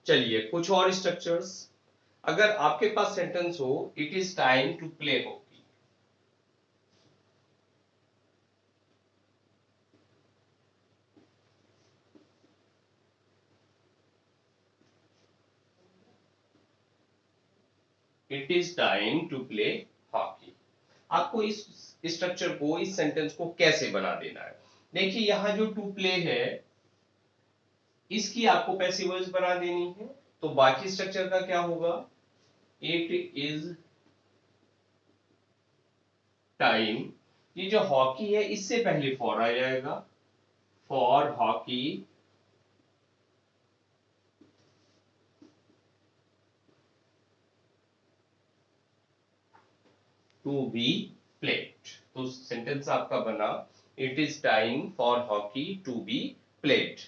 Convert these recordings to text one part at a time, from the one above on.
चलिए कुछ और स्ट्रक्चर्स। अगर आपके पास सेंटेंस हो it is time to play hockey, it is time to play hockey, आपको इस स्ट्रक्चर को, इस सेंटेंस को कैसे बना देना है। देखिए यहां जो टू प्ले है इसकी आपको पैसिव वॉइस बना देनी है, तो बाकी स्ट्रक्चर का क्या होगा, इट इज टाइम, ये जो हॉकी है इससे पहले फॉर आ जाएगा, for hockey to be played. तो सेंटेंस आपका बना it is time for hockey to be played.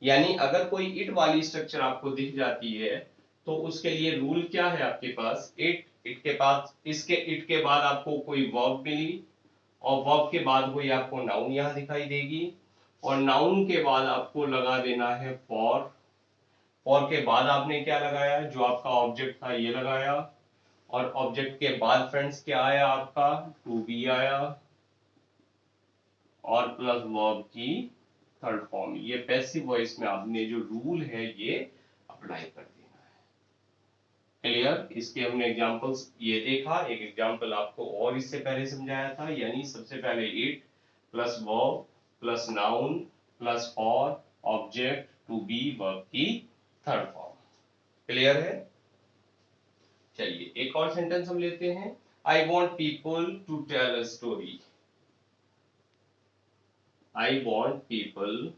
यानी अगर कोई इट वाली स्ट्रक्चर आपको दिख जाती है तो उसके लिए रूल क्या है आपके पास, इट के पास, इसके इट के बाद आपको कोई वर्ब मिली और वर्ब के बाद कोई आपको नाउन यहां दिखाई देगी और नाउन के बाद आपको लगा देना है फॉर, फॉर के बाद आपने क्या लगाया, जो आपका ऑब्जेक्ट था ये लगाया, और ऑब्जेक्ट के बाद फ्रेंड्स क्या आया आपका, टू बी आया और प्लस वर्ब की थर्ड फॉर्म। ये पैसिव वॉइस में आपने जो रूल है ये अप्लाई कर देना है। क्लियर, इसके हमने एग्जांपल्स ये देखा, एक एग्जांपल आपको और इससे पहले समझाया था, यानी सबसे पहले it plus verb plus noun plus for object to be verb की थर्ड फॉर्म। क्लियर है। चलिए एक और सेंटेंस हम लेते हैं, I want people to tell a story, I want people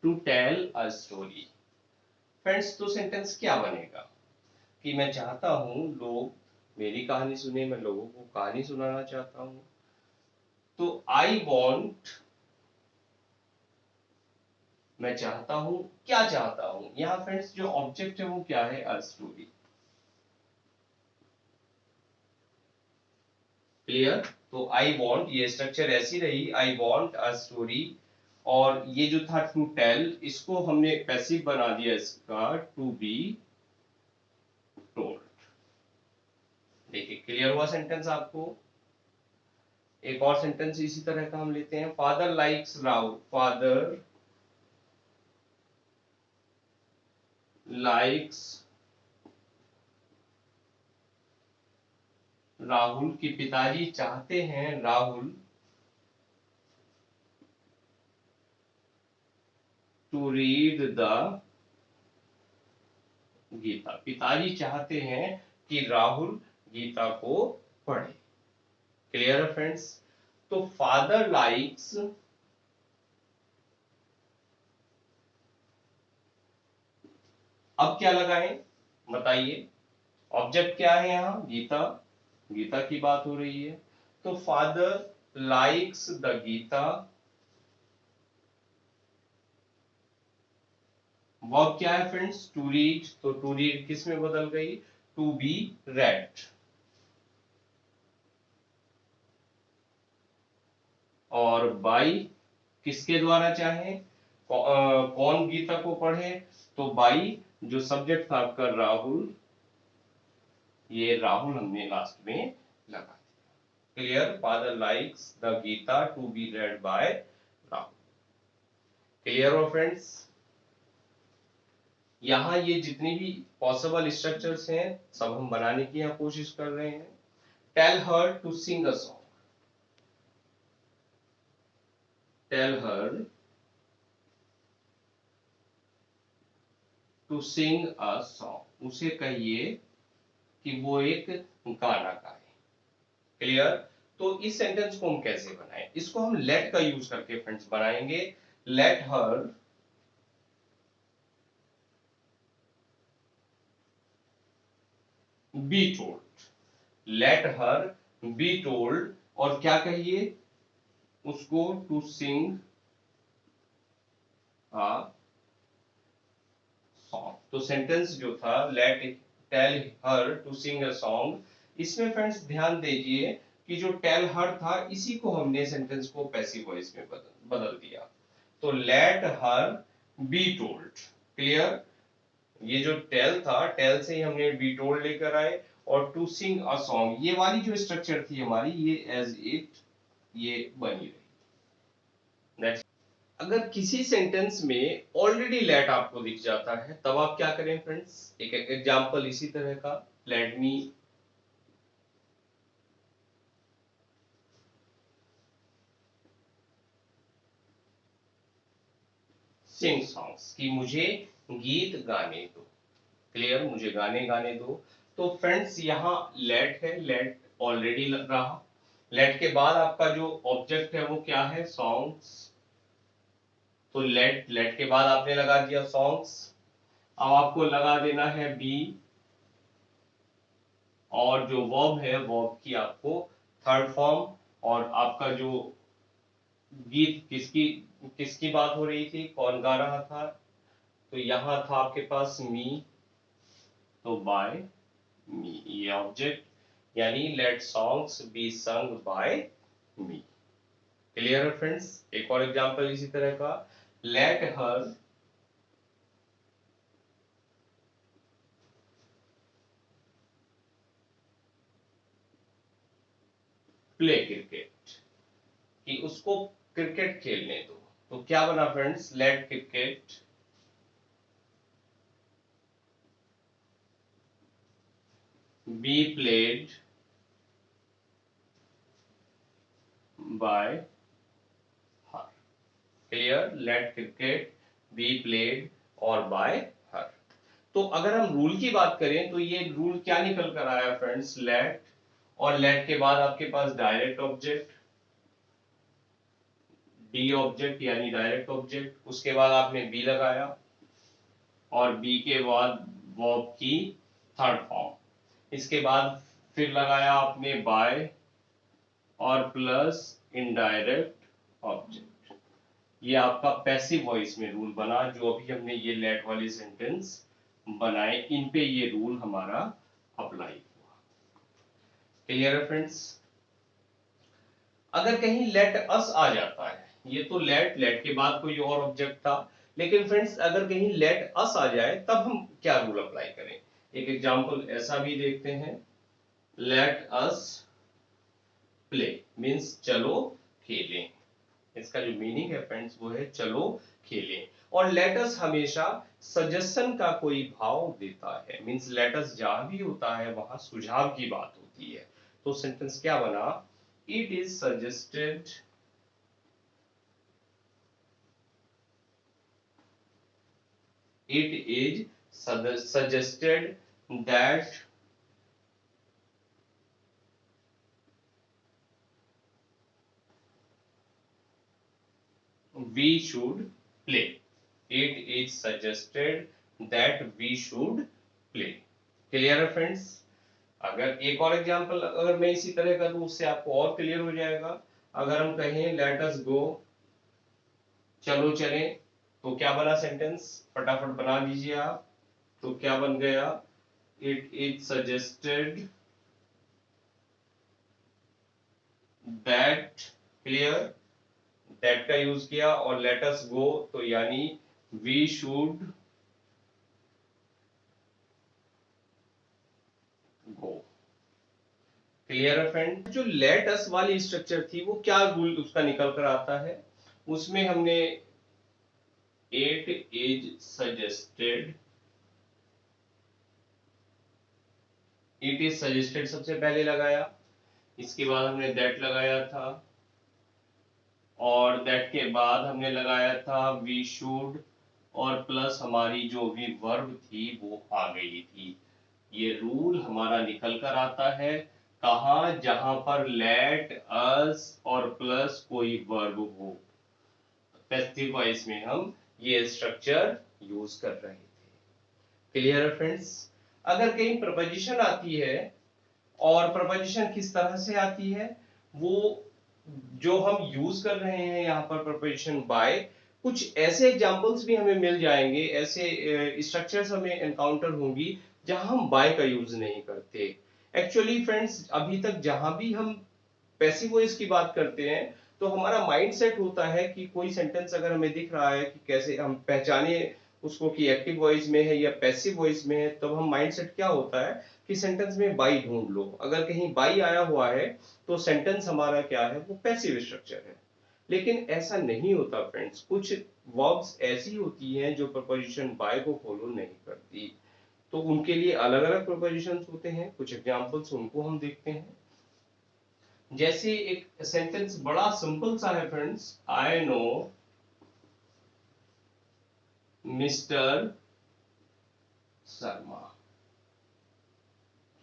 to tell a story. Friends तो सेंटेंस क्या बनेगा कि मैं चाहता हूं लोग मेरी कहानी सुने, मैं लोगों को कहानी सुनाना चाहता हूं। तो आई वॉन्ट, मैं चाहता हूं, क्या चाहता हूं, यहां फ्रेंड्स जो ऑब्जेक्ट है वो क्या है, अ स्टोरी। क्लियर। तो आई वॉन्ट ये स्ट्रक्चर ऐसी रही, आई वॉन्ट अ स्टोरी, और ये जो था टू टेल इसको हमने पैसिव बना दिया इसका, टू बी टोल्ड। देखिए क्लियर हुआ सेंटेंस आपको। एक और सेंटेंस इसी तरह का हम लेते हैं, father likes Rahul, father likes Rahul, के पिताजी चाहते हैं Rahul to read the Gita, पिताजी चाहते हैं कि राहुल गीता को पढ़े। क्लियर है फ्रेंड्स। तो फादर लाइक्स, अब क्या लगाएं बताइए, ऑब्जेक्ट क्या है यहाँ, गीता, गीता की बात हो रही है, तो father likes the Gita, verb क्या है फ्रेंड्स, टू रीड, तो टू रीड किस में बदल गई, टू बी रेड। और बाई किसके द्वारा चाहे, कौन गीता को पढ़े, तो बाई जो सब्जेक्ट था आपका राहुल, ये राहुल हमने लास्ट में लगा दिया। Clear, father likes the Gita to be read by Rahul. Clear हो फ्रेंड्स। यहाँ ये जितनी भी पॉसिबल स्ट्रक्चर्स हैं सब हम बनाने की यहाँ कोशिश कर रहे हैं। Tell her to sing a song, tell her to sing a song, उसे कहिए कि वो एक गाना गाए। क्लियर। तो इस सेंटेंस को हम कैसे बनाएं, इसको हम लेट का यूज करके फ्रेंड्स बनाएंगे। Let her be told, let her be told, और क्या कहिए उसको, टू सिंग अ सॉन्ग। तो सेंटेंस जो था let tell her to sing a song, इसमें फ्रेंड्स ध्यान दीजिए कि जो टेल हर था इसी को हमने सेंटेंस को पैसिव वॉइस में बदल दिया। तो late her be told, clear. ये जो टेल था, टेल से ही हमने बी टोल्ड लेकर आए, और टू सिंग अ सॉन्ग, ये वाली जो स्ट्रक्चर थी हमारी, ये एज इट ये बनी रही। नेक्स्ट, अगर किसी सेंटेंस में ऑलरेडी लेट आपको दिख जाता है तब आप क्या करें फ्रेंड्स? एक एग्जांपल इसी तरह का, लेट मी सिंग सॉन्ग्स, कि मुझे गीत गाने दो, क्लियर, मुझे गाने गाने दो। तो फ्रेंड्स यहाँ लेट है, लेट ऑलरेडी लग रहा, लेट के बाद आपका जो ऑब्जेक्ट है वो क्या है? सॉन्ग्स। तो लेट, लेट के बाद आपने लगा दिया सॉन्ग्स। अब आपको लगा देना है बी, और जो वर्ब है वर्ब की आपको थर्ड फॉर्म, और आपका जो गीत किसकी किसकी बात हो रही थी, कौन गा रहा था? तो यहां था आपके पास मी, तो बाय मी ये ऑब्जेक्ट, यानी let songs be sung by me. Clear है फ्रेंड्स? एक और एग्जांपल इसी तरह का, लेट हर प्ले क्रिकेट, कि उसको क्रिकेट खेलने दो। तो क्या बना friends? Let cricket be played by her, clear, let cricket be played और बाय हर। तो अगर हम रूल की बात करें तो ये रूल क्या निकल कर आया फ्रेंड्स? लेट, और लेट के बाद आपके पास डायरेक्ट ऑब्जेक्ट, डी ऑब्जेक्ट यानी डायरेक्ट ऑब्जेक्ट, उसके बाद आपने बी लगाया, और बी के बाद वर्ब की थर्ड फॉर्म, इसके बाद फिर लगाया आपने बाय, और प्लस इनडायरेक्ट ऑब्जेक्ट। ये आपका पैसिव वॉइस में रूल बना, जो अभी हमने ये लेट वाले सेंटेंस बनाए, इन पे ये रूल हमारा अप्लाई हुआ। क्लियर है फ्रेंड्स? अगर कहीं लेट अस आ जाता है, ये तो लेट, लेट के बाद कोई और ऑब्जेक्ट था, लेकिन फ्रेंड्स अगर कहीं लेट अस आ जाए तब हम क्या रूल अप्लाई करें? एक एग्जांपल ऐसा भी देखते हैं, लेट अस प्ले मीन्स चलो खेलें। इसका जो मीनिंग है फ्रेंड्स वो है चलो खेलें। और लेट अस हमेशा सजेशन का कोई भाव देता है, मीन्स लेट अस जहां भी होता है वहां सुझाव की बात होती है। तो सेंटेंस क्या बना? It is suggested it is suggested that we should play. It is suggested that we should play. Clear है फ्रेंड्स? अगर एक और एग्जांपल अगर मैं इसी तरह का दूं उससे आपको और क्लियर हो जाएगा। अगर हम कहें लेट अस गो, चलो चलें, तो क्या बना सेंटेंस? फटाफट बना दीजिए आप। तो क्या बन गया? It is suggested that, clear, that का यूज किया, और लेट अस गो तो यानी वी शुड गो। क्लियर है फ्रेंड? जो लेट अस वाली स्ट्रक्चर थी वो क्या रूल उसका निकल कर आता है? उसमें हमने it is suggested, it is suggested सबसे पहले लगाया, इसके बाद हमने दैट लगाया था, और दैट के बाद हमने लगाया था वी शुड, और प्लस हमारी जो भी वर्ब थी वो आ गई थी। ये रूल हमारा निकल कर आता है कहा? जहां पर लेट अस और प्लस कोई वर्ब हो। पैसिव वॉइस में हम ये स्ट्रक्चर यूज कर रहे थे। क्लियर है फ्रेंड्स? अगर कहीं प्रपोजिशन आती है, और प्रपोजिशन किस तरह से आती है वो जो हम यूज कर रहे हैं यहाँ पर प्रपोजिशन बाय, कुछ ऐसे एग्जांपल्स भी हमें मिल जाएंगे, ऐसे स्ट्रक्चर्स हमें एनकाउंटर होंगी जहां हम बाय का यूज नहीं करते। एक्चुअली फ्रेंड्स अभी तक जहां भी हम पैसिव वॉइस की बात करते हैं तो हमारा माइंड सेट होता है कि कोई सेंटेंस अगर हमें दिख रहा है कि कैसे हम पहचाने उसको कि एक्टिव वॉइस में है या पैसिव वॉइस में है, तब हम माइंड सेट क्या होता है कि सेंटेंस में बाई ढूंढ लो। अगर कहीं बाई आया हुआ है तो सेंटेंस हमारा क्या है, वो पैसिव स्ट्रक्चर है। लेकिन ऐसा नहीं होता फ्रेंड्स, कुछ वर्ब्स ऐसी होती हैं जो प्रपोजिशन बाय को फॉलो नहीं करती, तो उनके लिए अलग अलग प्रपोजिशंस होते हैं। कुछ एग्जांपल्स उनको हम देखते हैं। जैसे एक सेंटेंस बड़ा सिंपल सा है friends, I know mister Sharma,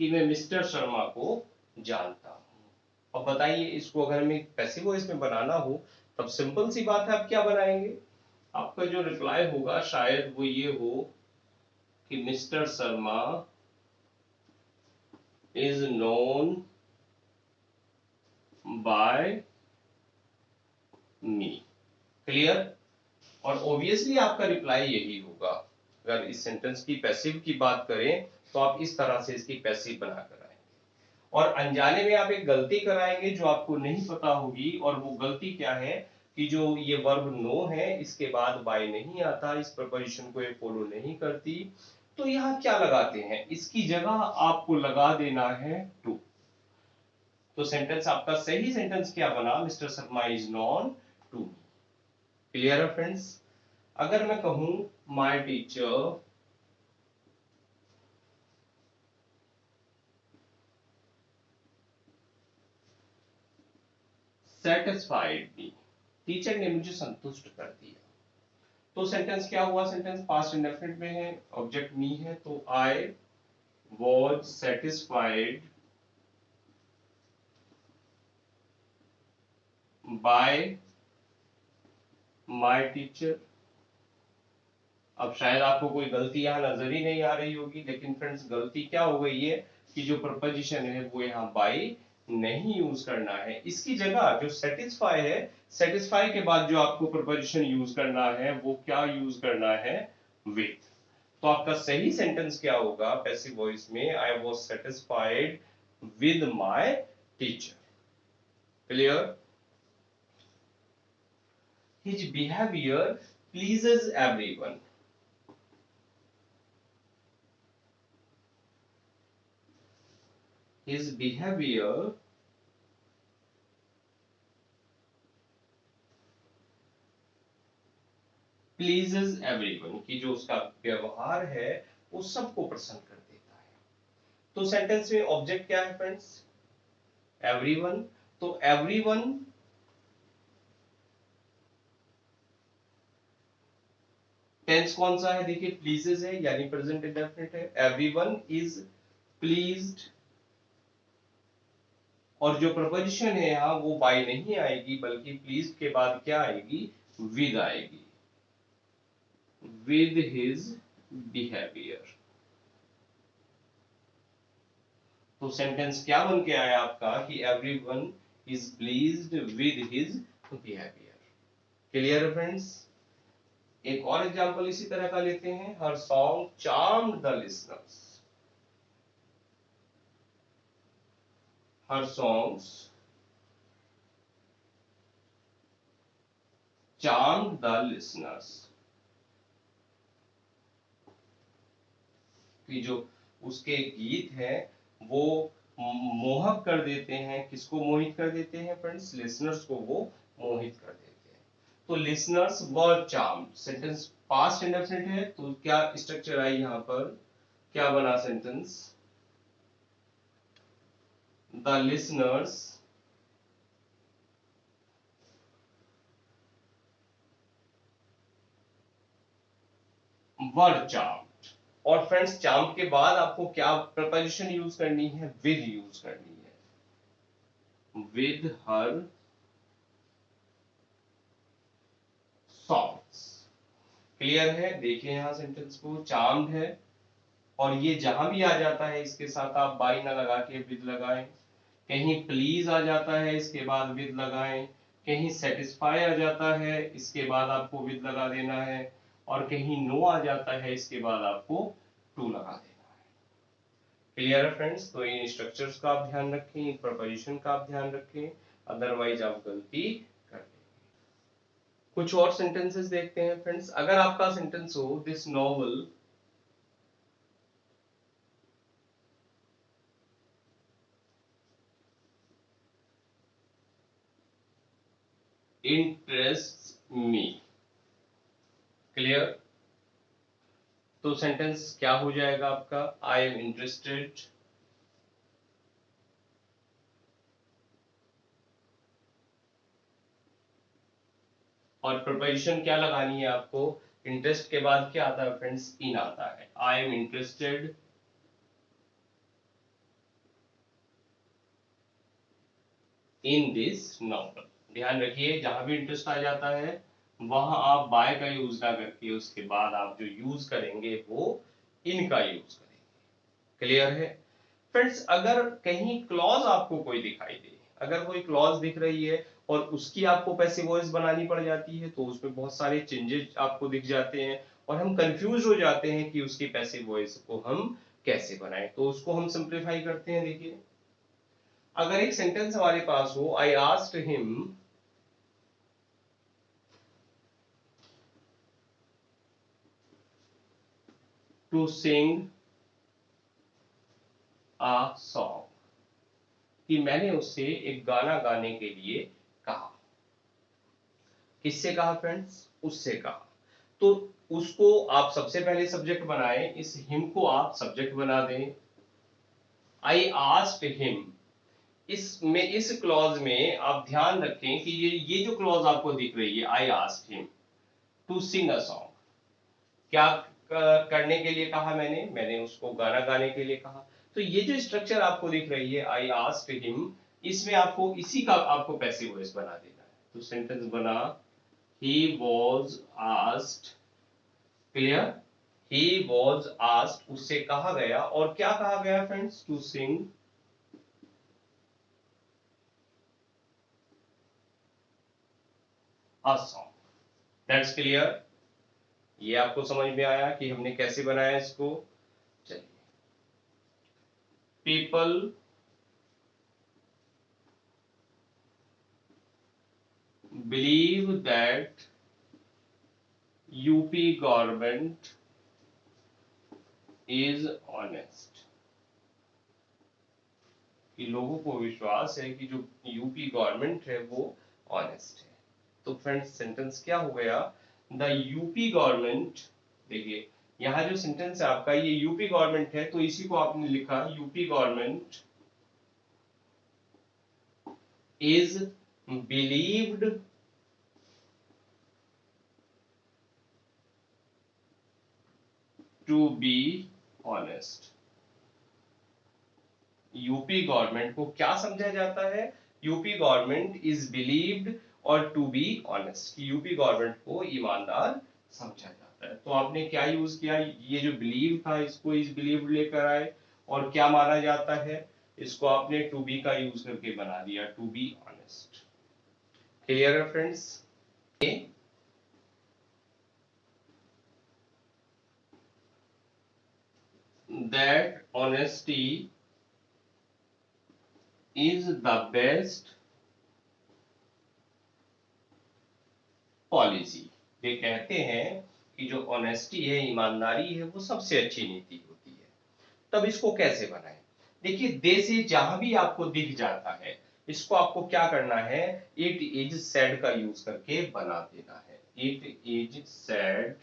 कि मैं मिस्टर शर्मा को जानता हूं। अब बताइए इसको अगर हमें पैसिव वॉइस में बनाना हो तब सिंपल सी बात है, आप क्या बनाएंगे? आपका जो रिप्लाई होगा शायद वो ये हो कि mister Sharma is known by me. Clear? और ऑब्वियसली आपका रिप्लाई यही होगा। अगर इस सेंटेंस की पैसिव की बात करें तो आप इस तरह से इसकी पैसिव बनाकर आएंगे, और अनजाने में आप एक गलती कराएंगे जो आपको नहीं पता होगी। और वो गलती क्या है कि जो ये वर्ब नो है इसके बाद बाय नहीं आता, इस प्रपोजिशन को ये फॉलो नहीं करती, तो यहाँ क्या लगाते हैं, इसकी जगह आपको लगा देना है टू। तो सेंटेंस आपका सही सेंटेंस क्या बना, mister Sharma is known to. Clear है फ्रेंड्स? अगर मैं कहूं my teacher satisfied me, teacher ने मुझे संतुष्ट कर दिया। तो सेंटेंस क्या हुआ, सेंटेंस पास्ट इंडेफिनिट में है, ऑब्जेक्ट मी है, तो I was satisfied by my teacher. अब शायद आपको कोई गलती यहाँ नजर ही नहीं आ रही होगी, लेकिन फ्रेंड्स गलती क्या हो गई है कि जो प्रपोजिशन है वो यहाँ बाय नहीं यूज करना है, इसकी जगह जो सेटिस्फाई है, सेटिस्फाई के बाद जो आपको प्रपोजिशन यूज करना है वो क्या यूज करना है, विथ। तो आपका सही सेंटेंस क्या होगा पैसिव वॉइस में, I was satisfied with my teacher. Clear? His behaviour pleases everyone, his behavior pleases everyone, कि जो उसका व्यवहार है वो सबको प्रसन्न कर देता है। तो सेंटेंस में ऑब्जेक्ट क्या है फ्रेंड्स, एवरीवन। तो एवरीवन टेंस कौन सा है, देखिए प्लीजेस है यानी प्रेजेंट इंडेफिनिट है, एवरीवन इज प्लीज्ड। और जो प्रपोजिशन है यहाँ वो बाय नहीं आएगी, बल्कि प्लीज्ड के बाद क्या आएगी, विद आएगी, with his behavior। तो सेंटेंस क्या बन के आया आपका कि everyone is pleased with his behavior। Clear है फ्रेंड्स? एक और एग्जांपल इसी तरह का लेते हैं, her song charmed the listeners, her songs charmed the listeners, कि जो उसके गीत हैं वो मोहक कर देते हैं, किसको मोहित कर देते हैं फ्रेंड्स, लिसनर्स को वो मोहित कर देते हैं। तो लिसनर्स वर चार्म्ड, सेंटेंस पास्ट इंडेफिनिट है, तो क्या स्ट्रक्चर आई यहाँ पर, क्या बना sentence, the listeners were charmed. और फ्रेंड्स चार्म के बाद आपको क्या प्रपोजिशन यूज करनी है, विद यूज करनी है, विद हर सॉन्ग्स। क्लियर है? देखिए यहां सेंटेंस को, चार्म्ड है और ये जहां भी आ जाता है इसके साथ आप बाई ना लगा के विद लगाएं, कहीं प्लीज आ जाता है इसके बाद विद लगाएं, कहीं सेटिस्फाई आ जाता है इसके बाद आपको विद लगा देना है, और कहीं नो आ जाता है इसके बाद आपको टू लगा देना है। क्लियर है फ्रेंड्स? तो इन स्ट्रक्चर्स का आप ध्यान रखें, इन प्रपोजिशन का आप ध्यान रखें, अदरवाइज आप गलती कर देंगे। कुछ और सेंटेंसेस देखते हैं फ्रेंड्स। अगर आपका सेंटेंस हो this novel interests me, clear. तो सेंटेंस क्या हो जाएगा आपका, आई एम इंटरेस्टेड और प्रिपोजिशन क्या लगानी है आपको, इंटरेस्ट के बाद क्या आता है फ्रेंड्स, इन आता है। I am interested in this novel. ध्यान रखिए जहां भी इंटरेस्ट आ जाता है वहां आप बाय का यूज ना करके उसके बाद आप जो यूज करेंगे वो इन का यूज करेंगे, क्लियर है फ्रेंड्स। अगर कहीं क्लॉज आपको कोई दिखाई दे, अगर कोई क्लॉज दिख रही है और उसकी आपको पैसिव वॉइस बनानी पड़ जाती है तो उसमें बहुत सारे चेंजेस आपको दिख जाते हैं और हम कंफ्यूज हो जाते हैं कि उसकी पैसिव वॉइस को हम कैसे बनाएं। तो उसको हम सिंप्लीफाई करते हैं। देखिए अगर एक सेंटेंस हमारे पास हो, I asked him to sing a song, कि मैंने उससे एक गाना गाने के लिए कहा। किससे कहा फ्रेंड्स, उससे कहा। तो उसको आप सबसे पहले सब्जेक्ट बनाएं, इस हिम को आप सब्जेक्ट बना दें। आई आस्क्ड हिम, इसमें इस क्लॉज में आप ध्यान रखें कि ये जो क्लॉज आपको दिख रही है, I asked him to sing a song, क्या करने के लिए कहा मैंने उसको गाना गाने के लिए कहा। तो ये जो स्ट्रक्चर आपको दिख रही है आई आस्क्ड हिम, इसमें आपको इसी का आपको पैसिव वॉइस बना देना है। तो सेंटेंस बना he was asked, clear, he was asked, उससे कहा गया और क्या कहा गया friends, to sing a song. That's clear. ये आपको समझ में आया कि हमने कैसे बनाया इसको। चलिए, people believe that UP government is honest, कि लोगों को विश्वास है कि जो यूपी गवर्नमेंट है वो ऑनेस्ट है। तो फ्रेंड्स सेंटेंस क्या हो गया, द यूपी गवर्नमेंट, देखिए यहाँ जो सेंटेंस है आपका ये यूपी गवर्नमेंट है तो इसी को आपने लिखा UP government is believed to be honest. UP government को क्या समझा जाता है, यूपी गवर्नमेंट इज बिलीव्ड और to be honest, UP government को ईमानदार समझा जाता है। तो आपने क्या यूज किया, ये जो बिलीव था इसको इज बिलीव्ड लेकर आए और क्या माना जाता है, इसको आपने टू बी का यूज करके बना दिया, टू बी ऑनेस्ट। क्लियर है friends. That honesty is the best policy. ये कहते हैं कि जो ऑनेस्टी है, ईमानदारी है, वो सबसे अच्छी नीति होती है। तब इसको कैसे बनाएं, देखिए दे से जहां भी आपको दिख जाता है इसको आपको क्या करना है, इट इज सेड का यूज करके बना देना है। इट इज सेड,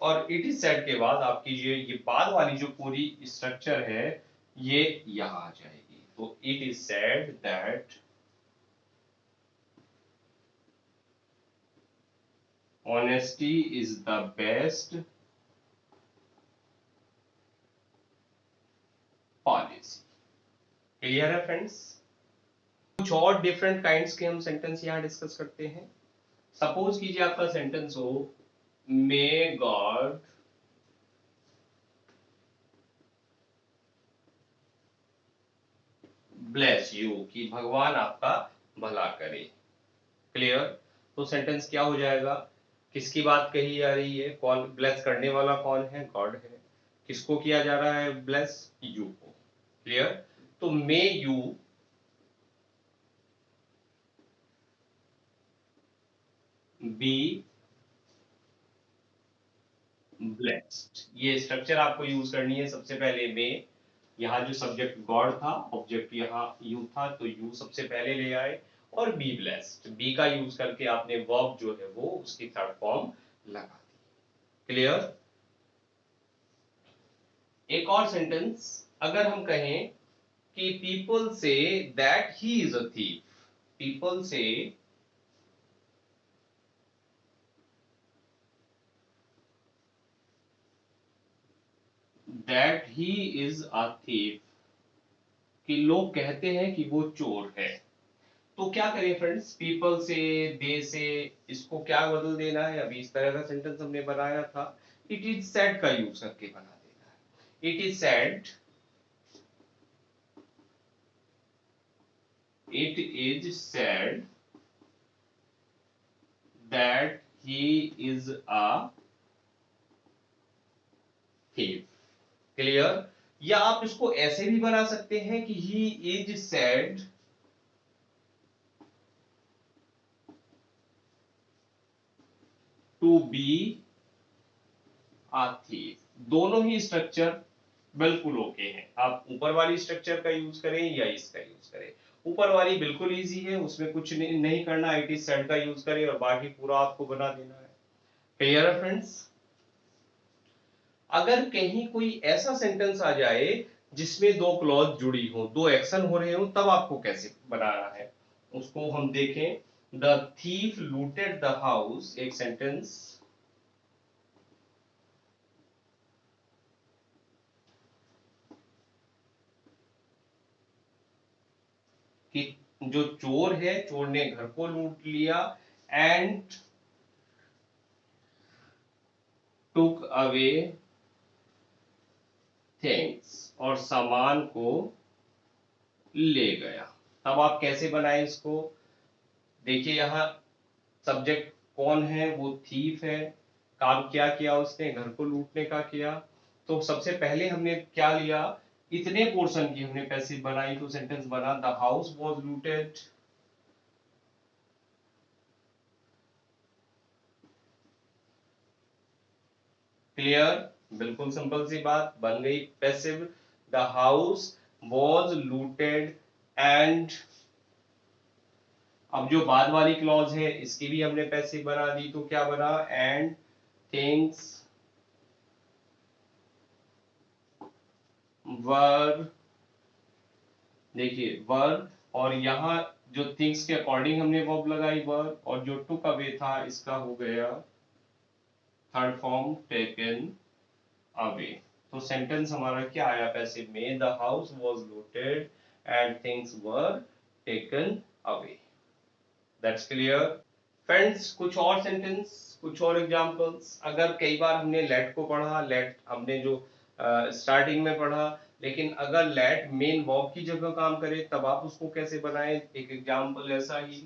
और इट इज सेड के बाद आपकी ये बाद वाली जो पूरी स्ट्रक्चर है ये यहां आ जाएगी। तो it is said that honesty is the best policy। Clear है फ्रेंड्स। कुछ और डिफरेंट काइंड्स के हम सेंटेंस यहां डिस्कस करते हैं। सपोज कीजिए आपका सेंटेंस हो मे गॉड ब्लेस यू, कि भगवान आपका भला करे, क्लियर। तो सेंटेंस क्या हो जाएगा, किसकी बात कही जा रही है, कौन ब्लेस करने वाला, कौन है, गॉड है। किसको किया जा रहा है ब्लेस, यू को, क्लियर। तो मे यू बी ब्लेस्ड, ये स्ट्रक्चर आपको यूज करनी है। सबसे पहले में यहाँ जो सब्जेक्ट गॉड था, ऑब्जेक्ट यहाँ यू था, तो यू सबसे पहले ले आए, और बी ब्लेस्ड, बी का यूज करके आपने वर्ब जो है वो उसकी थर्ड फॉर्म लगा दी। क्लियर? एक और सेंटेंस, अगर हम कहें कि people say that he is a thief, people say that he is a thief, कि लोग कहते हैं कि वो चोर है, तो क्या करें फ्रेंड्स? पीपल से, दे से, इसको क्या बदल देना है? अभी इस तरह का सेंटेंस हमने बनाया था, इट इज सेड का यूज करके बना देना है। It is said, it is said that he is a thief. Clear? या आप इसको ऐसे भी बना सकते हैं कि he is said to be a thief. दोनों ही स्ट्रक्चर बिल्कुल ओके हैं, आप ऊपर वाली स्ट्रक्चर का यूज करें या इसका यूज करें। ऊपर वाली बिल्कुल इजी है, उसमें कुछ नहीं करना, इट इज सेड का यूज करें और बाकी पूरा आपको बना देना है। क्लियर है फ्रेंड्स? अगर कहीं कोई ऐसा सेंटेंस आ जाए जिसमें दो क्लॉज जुड़ी हो, दो एक्शन हो रहे हो, तब आपको कैसे बनाना है उसको हम देखें। The thief looted the house, एक सेंटेंस, कि जो चोर है, चोर ने घर को लूट लिया, एंड टुक अवे थिंग्स, और सामान को ले गया। तब आप कैसे बनाएं इसको? देखिए यहाँ सब्जेक्ट कौन है? वो थीफ है। काम क्या किया उसने? घर को लूटने का किया। तो सबसे पहले हमने क्या लिया? इतने पोर्शन की हमने पैसिव बनाई, तो सेंटेंस बना the house was looted, clear? बिल्कुल सिंपल सी बात बन गई passive. The house was looted, and अब जो बाद वाली क्लॉज है इसकी भी हमने पैसिव बना दी, तो क्या बना? एंड थिंग्स वर, देखिए वर, और यहाँ जो थिंग्स के अकॉर्डिंग हमने वर्ब लगाई वर, और जो टुक अवे था इसका हो गया थर्ड फॉर्म टेकन अवे। तो सेंटेंस हमारा क्या आया पैसिव में? The house was looted and things were taken away. That's clear friends? कुछ और सेंटेंस, कुछ और एग्जांपल्स। अगर कई बार हमने लेट को पढ़ा, लेट हमने जो स्टार्टिंग में पढ़ा, लेकिन अगर लेट मेन वर्ब की जगह काम करे, तब आप उसको कैसे बनाएं? एक एग्जांपल ऐसा ही,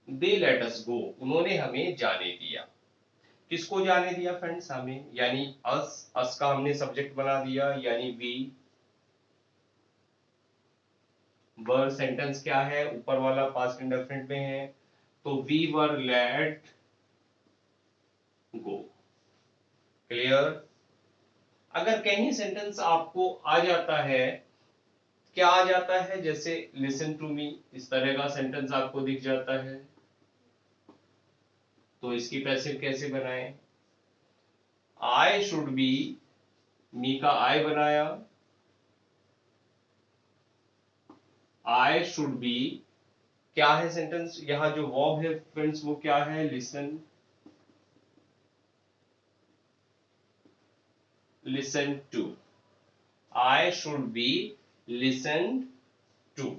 दे लेट अस गो, उन्होंने हमें जाने दिया। किसको जाने दिया फ्रेंड्स? हमें, यानी अस का हमने सब्जेक्ट बना दिया, यानी वी। वर सेंटेंस क्या है? ऊपर वाला पास्ट इंडेफिनिट में है, तो we were let go. Clear? अगर कहीं सेंटेंस आपको आ जाता है, क्या आ जाता है? जैसे लिसन टू मी, इस तरह का सेंटेंस आपको दिख जाता है, तो इसकी पैसिव कैसे बनाएं? आई शुड बी, मी का आई बनाया, आई शुड बी, क्या है सेंटेंस? यहां जो वर्ब है फ्रेंड्स वो क्या है? Listen, listen to, I should be listen to.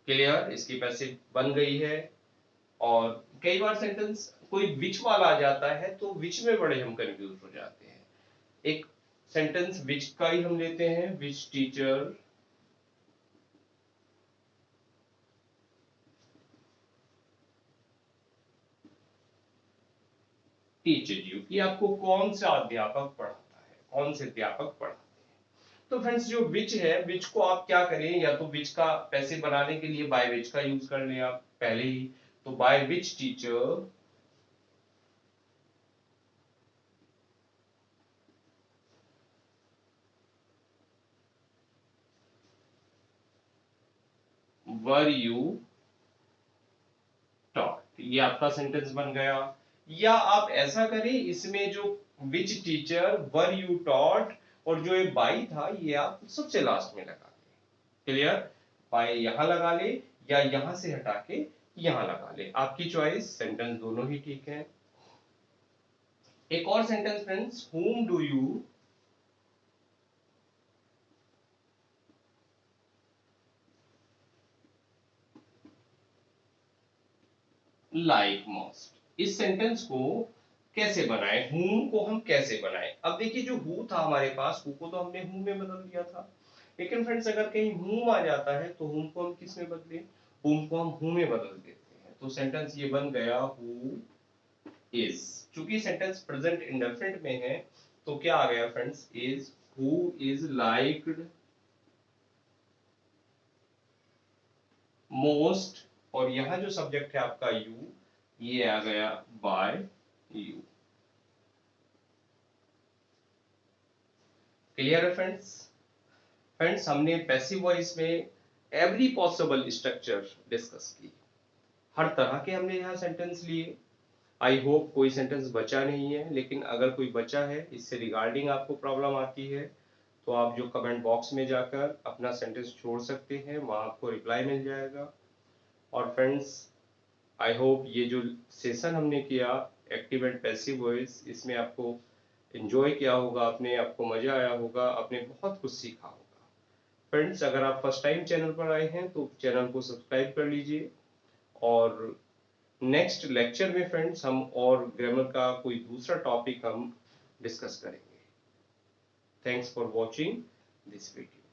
Clear? इसकी पैसिव बन गई है। और कई बार सेंटेंस कोई विच वाला आ जाता है, तो विच में बड़े हम कंफ्यूज हो जाते हैं। एक सेंटेंस विच का ही हम लेते हैं, विच टीचर टीचर यू, कि आपको कौन सा अध्यापक पढ़ाता है, कौन से अध्यापक पढ़ाते हैं। तो फ्रेंड्स जो विच है, विच को आप क्या करें, या तो विच का पैसे बनाने के लिए बाय विच का यूज कर लें आप पहले ही। तो by which teacher were you taught, ये आपका सेंटेंस बन गया। या आप ऐसा करें, इसमें जो विच टीचर वर यू टॉट और जो ये बाई था ये आप सबसे लास्ट में लगा ले। क्लियर? बाय यहां लगा ले या यहां से हटा के यहां लगा ले, आपकी चॉइस, सेंटेंस दोनों ही ठीक है। एक और sentence friends, whom do you like most। इस सेंटेंस को कैसे बनाएं, whom को हम कैसे बनाएं? अब देखिए जो who था हमारे पास, who को तो हमने whom में बदल दिया था, लेकिन फ्रेंड्स अगर कहीं whom आ जाता है तो whom को हम किस में बदलें? whom को हम who में बदल देते हैं। तो सेंटेंस ये बन गया who is। चूंकि सेंटेंस प्रेजेंट इंडेफिनिट में है तो क्या आ गया friends, is who is liked most, और यहां जो सब्जेक्ट है आपका यू, ये आ गया बाय यू। क्लियर है फ्रेंड्स? फ्रेंड्स हमने पैसिव वॉइस में एवरी पॉसिबल स्ट्रक्चर डिस्कस की, हर तरह के हमने यहाँ सेंटेंस लिए। आई होप कोई सेंटेंस बचा नहीं है, लेकिन अगर कोई बचा है, इससे रिगार्डिंग आपको प्रॉब्लम आती है, तो आप जो कमेंट बॉक्स में जाकर अपना सेंटेंस छोड़ सकते हैं, वहां आपको रिप्लाई मिल जाएगा। और फ्रेंड्स आई होप ये जो सेशन हमने किया एक्टिव एंड पैसिव वॉइस, इसमें आपको एंजॉय किया होगा आपने, आपको मजा आया होगा, आपने बहुत कुछ सीखा होगा। फ्रेंड्स अगर आप फर्स्ट टाइम चैनल पर आए हैं तो चैनल को सब्सक्राइब कर लीजिए, और नेक्स्ट लेक्चर में फ्रेंड्स हम और ग्रामर का कोई दूसरा टॉपिक हम डिस्कस करेंगे। Thanks for watching this video.